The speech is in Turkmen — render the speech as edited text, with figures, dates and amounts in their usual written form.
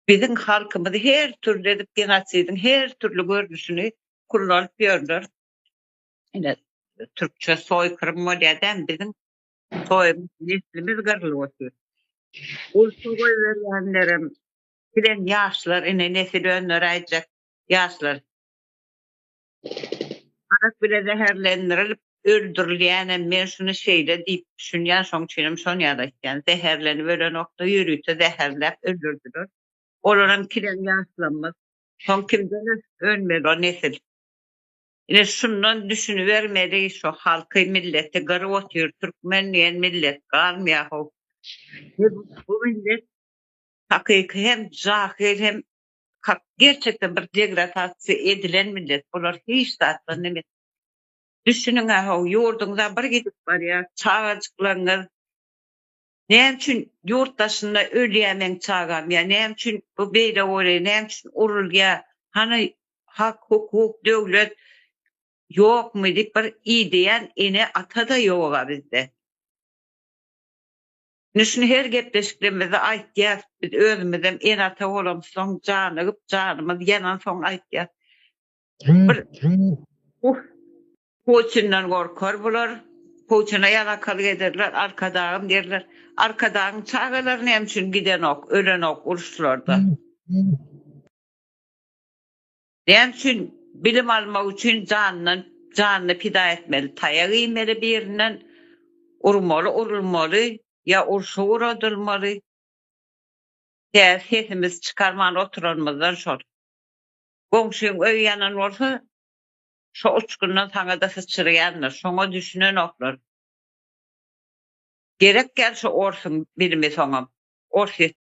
Bizim halkymyz her türlü edip genosidiň her türlü görnüşini kullanyp ýörler. Ine türkçe soýkırym bolýardan bizim soýumyz, neslimiz gyrlyp ötýär. Ursa goýberýänlerim, bilen ýaşlar, ine nesil önleri aýdjak ýaşlar. Arak bile zehirlendirilip öldürilýän, men şunu şeýle diýip düşünýän şoň çinim şonu ýadatýan. Zehirlenip ölen okda ýürüýte zehirläp öldürdüler. Olaram kiren ýaşlanmaz. Şoň kimden ölmedi o nesil. Ine şundan düşünüvermeli şu halky milleti garyp otýar, türkmen diýen millet galmýaho. Bu millet hakyky hem jahil hem gerçekten bir degradasiýa edilen millet. Bular hiç zatdan emes. Düşünüň aho ýurduňda bir gidip barýar, çağajyklaňyz. Näme üçin ýurtdaşynda ölýämen çağam, ýa näme üçin bu beýle bolýar, näme üçin urulýar, hany hak, hukuk, döwlet ýokmy diýip bir ideýän ene ata da ýok bizde. Nüşni her gepleşiklerimizde aýtýar, biz özümizem en ata bolamyň, janygyp janymyz ýanan soň aýtýar. Bir Putin'den korkar bular. Putin'a yalakalık ederler, arkadağım derler. Arkadağın çağılar näme üçin giden ok, ölen ok uruşlarda. Näme üçin bilim almak üçin canını pida etmeli, taýak iýmeli birinden, urulmaly, ya urşa uradylmaly. Sesimiz çıkarman oturanmazdan şol. Goňşyň öý ýanan bolsa, şo uçkundan saňa da sıçraýanlar, şoňa düşünen oklar. Gerek gelse orsun birimi soňam. Ors